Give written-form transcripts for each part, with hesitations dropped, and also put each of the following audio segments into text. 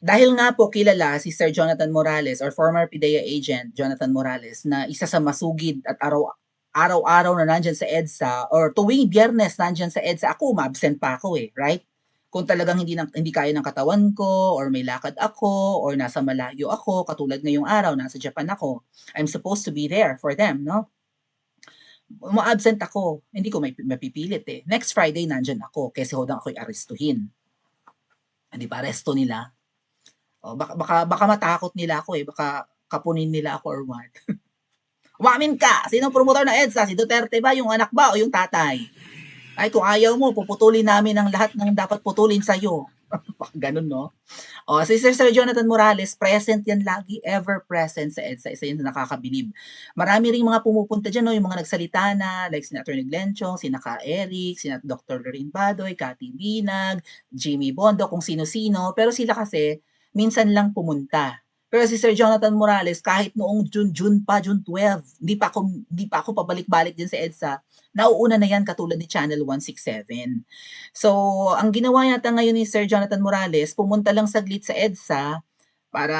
Dahil nga po kilala si Sir Jonathan Morales or former PIDEA agent Jonathan Morales na isa sa masugid at araw-araw na nandiyan sa EDSA or tuwing Biyernes nandiyan sa EDSA, ako umabsent pa ako, eh, right? Kung talagang hindi kaya ng katawan ko or may lakad ako or nasa malayo ako, katulad ngayong araw nasa Japan ako, I'm supposed to be there for them, 'no? Uma-absent ako, hindi ko mapipilit, eh. Next Friday nandiyan ako, kasi hodang ako'y arestuhin. Ah, 'di ba, aresto nila. Oh, baka matakot nila ako, eh, baka kapunin nila ako or what. Umamin ka, sinong promotor ng EDSA, si Duterte ba, yung anak ba o yung tatay? Ay kung ayaw mo puputulin namin ang lahat ng dapat putulin sa'yo. Baka gano'n 'no? Oh, si Sir Jonathan Morales present 'yan lagi, ever present sa EDSA, isa 'yun sa nakakabilib. Marami ring mga pumupunta diyan 'no, yung mga nagsalita na like sina Attorney Glenchong, sina Ka Eric, sina Dr. Lorraine Badoy, Cathy Binag, Jimmy Bondo, kung sino-sino, pero sila kasi minsan lang pumunta. Pero si Sir Jonathan Morales kahit noong June 12, hindi pa ako pabalik-balik diyan sa EDSA, nauuna na 'yan katulad ni Channel 167. So, ang ginawa yata ngayon ni Sir Jonathan Morales, pumunta lang saglit sa EDSA para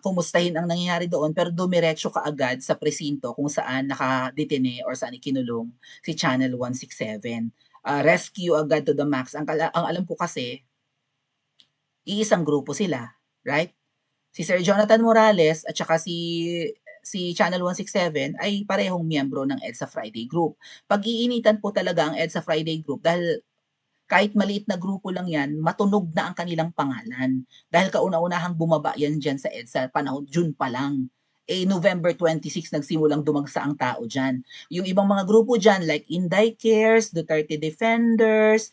kumustahin ang nangyayari doon, pero dumiretso kaagad sa presinto kung saan nakadetine or saan ikinulong si Channel 167. Rescue agad to the max. Ang alam ko kasi, iisang grupo sila, right? Si Sir Jonathan Morales at saka si Channel 167 ay parehong miyembro ng EDSA Friday Group. Pag-iinitan po talaga ang EDSA Friday Group dahil kahit maliit na grupo lang 'yan, matunog na ang kanilang pangalan. Dahil kauna-unahang bumaba 'yan diyan sa EDSA panahon June pa lang. Eh, November 26 nagsimulang dumagsa ang tao diyan. Yung ibang mga grupo diyan like Inday Cares, Duterte Defenders,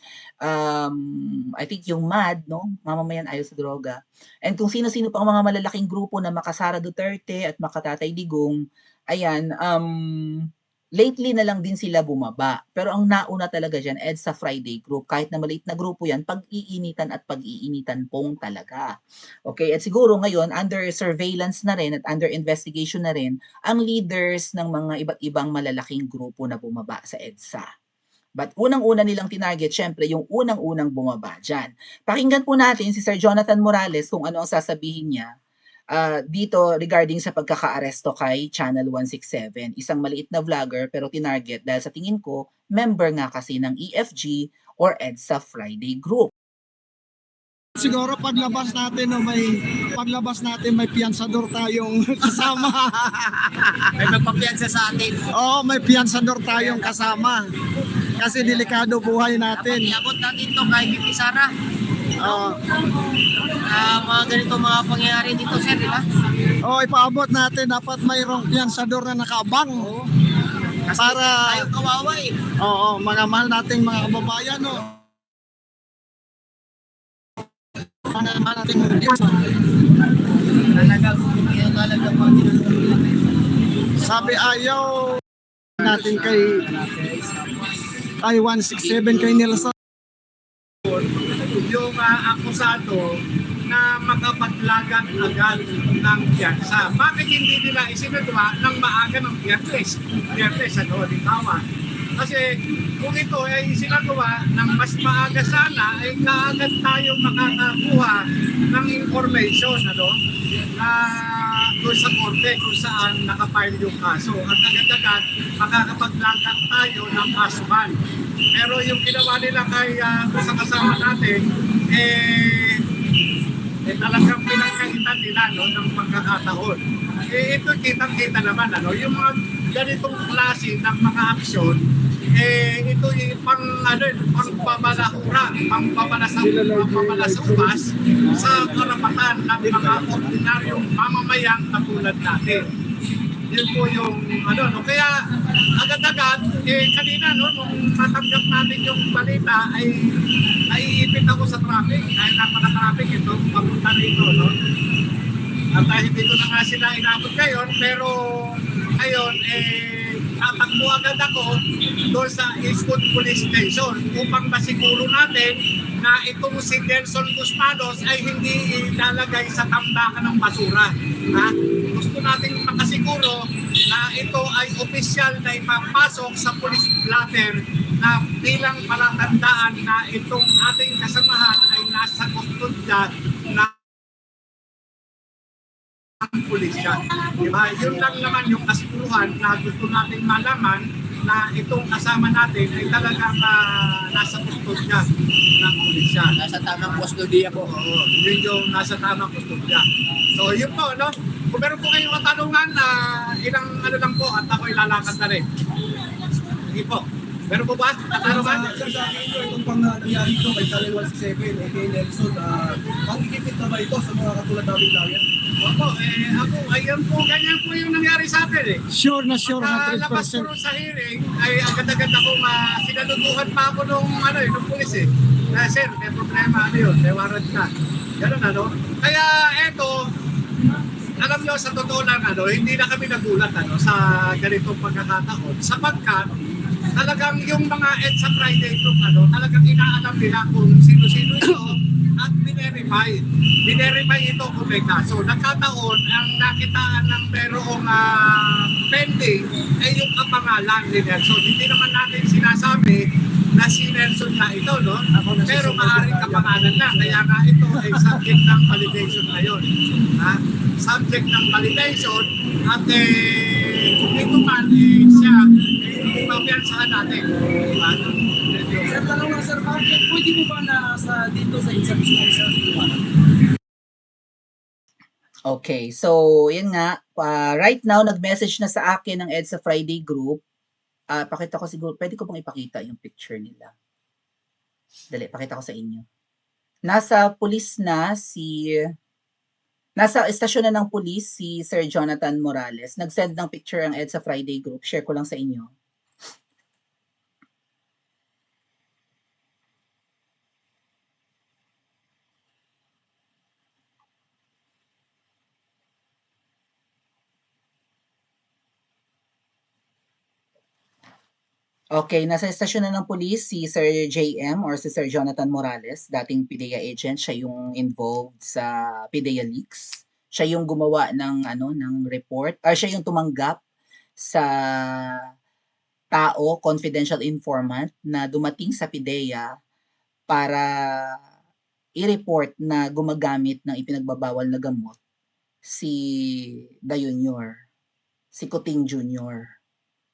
I think yung MAD 'no, Mamamayan Ayaw sa Droga, and kung sino-sino pang mga malalaking grupo na Maka-Sara Duterte at Maka-Tatay Digong, ayan, lately na lang din sila bumaba. Pero ang nauna talaga diyan EDSA Friday Group, kahit na maliit na grupo 'yan, pag-iinitan at pag-iinitan pong talaga. Okay, at siguro ngayon under surveillance na rin at under investigation na rin ang leaders ng mga iba't ibang malalaking grupo na bumaba sa EDSA. But unang-una nilang tinarget siyempre yung unang-unang bumaba diyan. Pakinggan po natin si Sir Jonathan Morales kung ano ang sasabihin niya dito regarding sa pagkakaaresto kay Channel 167. Isang maliit na vlogger pero tinarget dahil sa tingin ko, member nga kasi ng EFG or EDSA Friday Group. Siguro paglabas natin may piyansador tayong kasama. May magpapiyansa sa atin. Oo, may piyansador tayong kasama. Kasi delikado buhay natin. Iabot natin to kay Bibi Sara. Oo. Mga ganito mga pangyayari dito, sir, di ba? Oo, ipaabot natin. Dapat mayroong piyansador na nakaabang. Kasi Para- tayo kawawa eh. Oo, mga mahal nating mga kababayan. No? Mga mahal nating Talaga mga tinutulungan. sabi ayaw natin kay 167 kay Nelson. Yung akusado na makapaglagan agad ng piyansa. Bakit hindi nila isinagawa ng maaga ng Biyernes? Biyernes, halimbawa. Kasi kung ito ay isinagawa ng mas maaga sana, ay kaagad tayo makakakuha ng information, doon sa korte kung saan nakapile yung kaso. At agad-agad makakapaglagan tayo ng kasuhan. Pero yung ginawa nila kay sa kasama natin, talagang pinagkaitan nila ng pagkakataon. Ito kitang-kita naman, yung mga ganitong klase ng mga aksyon, ito yung pangpabalahura, pangpabalasubas sa karapatan ng mga ordinaryong mamamayang katulad natin. Yun po yung kaya agad-agad kanina nung matanggap natin yung balita ay iipit ako sa traffic dahil napaka-traffic ito papunta rito at hindi ko na nga sila inabot ngayon, pero ngayon tatakbo agad ako doon sa Eastwood Police Station upang masiguro natin na itong si Nelson Guzmanos ay hindi ilalagay sa tambakan ng basura. Gusto nating makasiguro na ito ay opisyal na ipapasok sa police blotter na bilang palatandaan na itong ating kasamahan ay nasa kustodya na ng pulisya. Di ba? Yun lang naman yung kasuluhan na gusto natin malaman na itong kasama natin ay talagang nasa kustodya ng pulisya. Nasa tamang kustodiya po. Oo, yun yung nasa tamang kustodya. So yun po, no? Kung meron po kayong katanungan, ilang ano lang po at ako ilalakad na rin. Sige po. Meron po ba? Katanungan? Sa akin ito, itong pang nangyari ito kay Channel 167, kay Nelson, pangikipit na ba ito sa mga katulad namin client? Opo, ako, ayun po, ganyan po yung nangyari sa atin eh. Sure na sure, Labas ko 100%. rin sa hearing, ay agad-agad ako sinalutuhan pa ako nung pulis eh. Na sir, may problema, ano yun, may warrant ka. Ganun ano. Kaya eto, alam nyo sa totoo lang hindi na kami nagulat sa ganitong pagkakataon. Sapagkat talagang yung mga EDSA Friday group talagang inaalam nila kung sino-sino ito at binerify. Binerify ito kung may kaso. Nagkataon, ang nakitaan ng merong pending ay yung kapangalan ni Nelson. Hindi naman natin sinasabi na si Nelson na ito, no? Pero maaaring kapangalan na. Kaya nga ito ay subject ng validation ngayon. Subject ng validation at ito man siya mapiyansahan natin. Sir, tanong lang sir, bakit pwede mo ba na dito sa isa mismo sir? Okay, so yun nga, right now nag-message na sa akin ng EDSA Friday group. Pakita ko siguro, pwede ko bang ipakita yung picture nila? Dali, pakita ko sa inyo. Nasa estasyon na ng pulis si Sir Jonathan Morales. Nag-send ng picture ang EDSA Friday group. Share ko lang sa inyo. Okay, nasa estasyon na ng pulis si Sir JM or si Sir Jonathan Morales, dating PIDEA agent. Siya yung involved sa PIDEA leaks. Siya yung gumawa ng report, or siya yung tumanggap sa tao, confidential informant na dumating sa PIDEA para i-report na gumagamit ng ipinagbabawal na gamot si Dayunior, si Kuting Jr.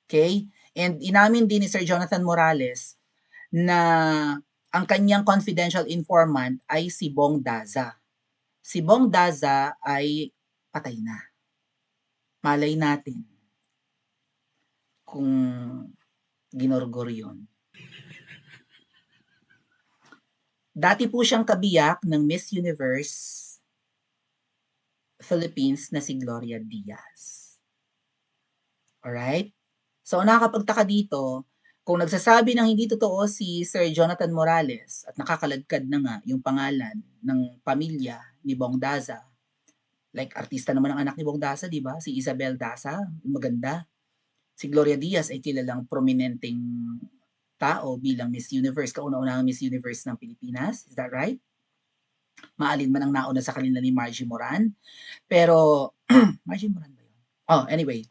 Okay? And inamin din ni Sir Jonathan Morales na ang kanyang confidential informant ay si Bong Daza. Si Bong Daza ay patay na. Malay natin kung ginorgor yun. Dati po siyang kabiyak ng Miss Universe Philippines na si Gloria Diaz. Alright? So, nakakapagtaka dito, kung nagsasabi ng hindi totoo si Sir Jonathan Morales at nakakaladkad na nga yung pangalan ng pamilya ni Bong Daza, like artista naman ang anak ni Bong Daza, di ba? Si Isabel Daza, maganda. Si Gloria Diaz ay kilalang prominenteng tao bilang Miss Universe, kauna-unahang Miss Universe ng Pilipinas. Is that right? Maalin man ang nauna sa kanila ni Margie Moran. Pero, Margie Moran ba yun? Oh, anyway.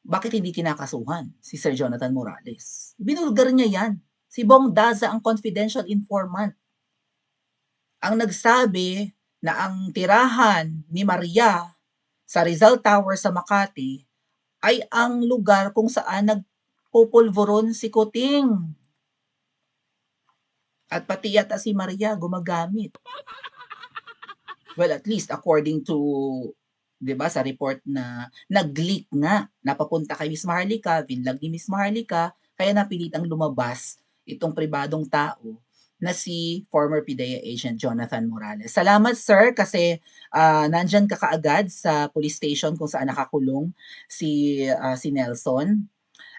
Bakit hindi kinakasuhan si Sir Jonathan Morales? Binulgar niya yan. Si Bong Daza ang confidential informant. Ang nagsabi na ang tirahan ni Maria sa Rizal Tower sa Makati ay ang lugar kung saan nagpupulvoron si Kuting. At pati yata si Maria gumagamit. Well, at least according to, di ba, sa report na nag-leak nga, napapunta kay Miss Maharlika, vinlog ni Miss Maharlika, kaya napilitang lumabas itong pribadong tao na si former PIDEA agent Jonathan Morales. Salamat sir kasi nandyan ka kaagad sa police station kung saan nakakulong si Nelson.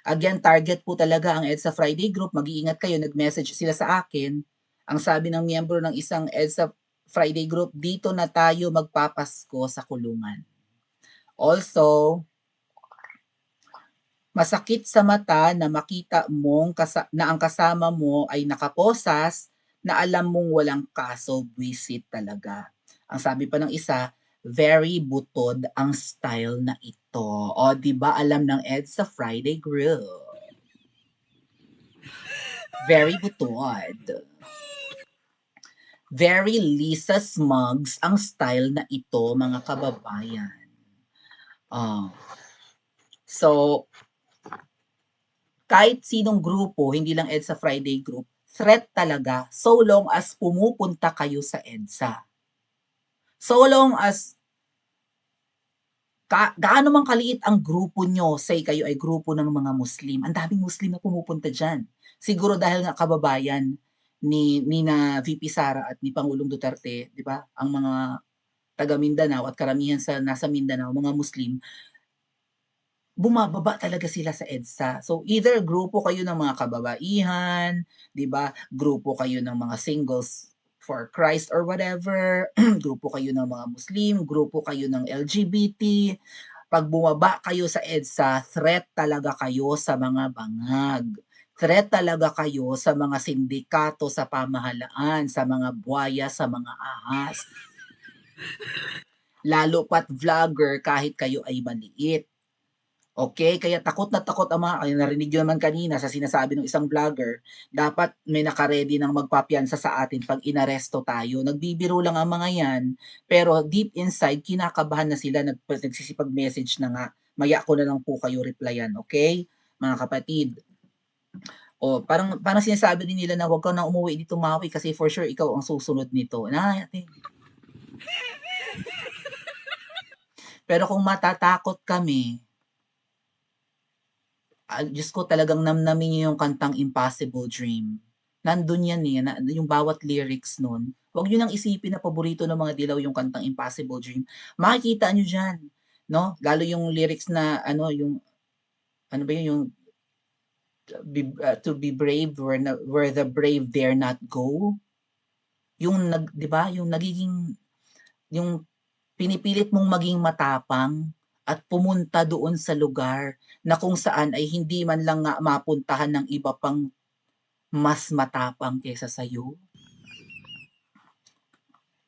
Again, target po talaga ang EDSA Friday group. Mag-iingat kayo, nag-message sila sa akin. Ang sabi ng miyembro ng isang EDSA Friday group, dito na tayo magpapasko sa kulungan. Also, masakit sa mata na makita mong na ang kasama mo ay nakaposas na alam mong walang kaso, visit talaga. Ang sabi pa ng isa, very butod ang style na ito. O, di ba alam ng EDSA Friday group? Very butod. Very Lisa Smugs ang style na ito, mga kababayan. Ah. So, kahit sinong grupo, hindi lang EDSA Friday Group, threat talaga so long as pumupunta kayo sa EDSA. So long as gaano man kaliit ang grupo nyo, say kayo ay grupo ng mga Muslim, ang daming Muslim na pumupunta dyan. Siguro dahil nga kababayan ni na VP Sara at ni Pangulong Duterte, di ba? Ang mga taga Mindanao at karamihan sa nasa Mindanao, mga Muslim, bumababa talaga sila sa EDSA. So either grupo kayo ng mga kababaihan, 'di ba? Grupo kayo ng mga singles for Christ or whatever, grupo kayo ng mga Muslim, grupo kayo ng LGBT. Pag bumaba kayo sa EDSA, threat talaga kayo sa mga bangag. Threat talaga kayo sa mga sindikato sa pamahalaan, sa mga buwaya, sa mga ahas. Lalo pat vlogger kahit kayo ay maliit. Okay, kaya takot na takot ang mga narinig niyo naman kanina sa sinasabi ng isang vlogger, dapat may naka-ready ng magpapiyansa sa atin 'pag inaresto tayo. Nagbibiro lang ang mga 'yan, pero deep inside kinakabahan na sila, nagsisipag-message na nga, "Maya ko na lang po kayo replyan." Okay, mga kapatid? O parang parang sinasabi din nila na, "Wag ka na umuwi dito, Maui, kasi for sure ikaw ang susunod nito." Pero kung matatakot kami, Diyos ko, talagang namnamin niyo yung kantang Impossible Dream. Nandun yan eh, yung bawat lyrics nun. Huwag niyo nang isipin na paborito ng mga dilaw yung kantang Impossible Dream. Makikita niyo diyan, no? Lalo yung lyrics na ano, yung ano ba yun, yung to be brave where the brave dare not go. Yung 'di ba, yung nagiging yung pinipilit mong maging matapang at pumunta doon sa lugar na kung saan ay hindi man lang nga mapuntahan ng iba pang mas matapang kaysa sa'yo.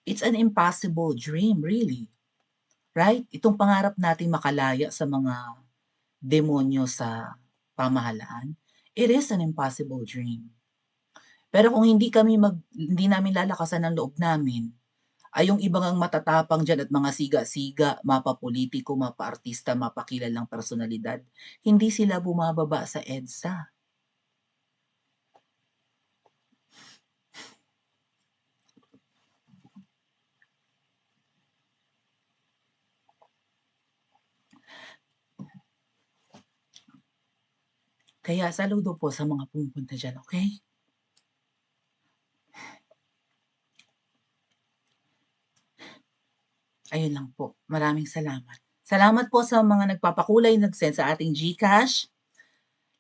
It's an impossible dream, really. Right? Itong pangarap nating makalaya sa mga demonyo sa pamahalaan, it is an impossible dream. Pero kung hindi namin lalakasan ang loob namin, ay yung iba ngang matatapang diyan at mga siga-siga, mapapolitiko, mapaartista, mapakilalang personalidad, hindi sila bumababa sa EDSA. Kaya saludo po sa mga pumupunta diyan, okay? Ayun lang po, maraming salamat. Salamat po sa mga nagpapakulay, nag-send sa ating GCash.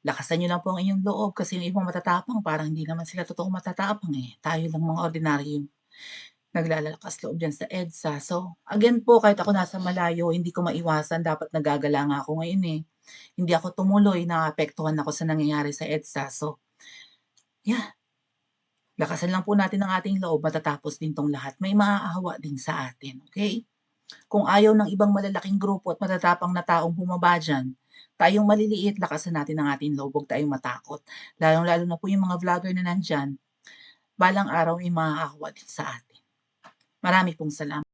Lakasan niyo lang po ang inyong loob kasi yung ibang matatapang parang hindi naman sila totoong matatapang eh. Tayo lang mga ordinaryong naglalakas loob diyan sa EDSA. So, again po, kahit ako nasa malayo, hindi ko maiwasan, dapat nagagala nga ako ngayon eh. Hindi ako tumuloy, naapektuhan ako sa nangyayari sa EDSA. So, yeah, lakasan lang po natin ang ating loob, matatapos din tong lahat. May maaawa din sa atin, okay? Kung ayaw ng ibang malalaking grupo at matatapang na taong bumaba diyan, tayong maliliit, lakasan natin ang ating loob, huwag tayong matakot. Lalong-lalo na po yung mga vlogger na nandiyan, balang araw may maaawa din sa atin. Marami pong salamat.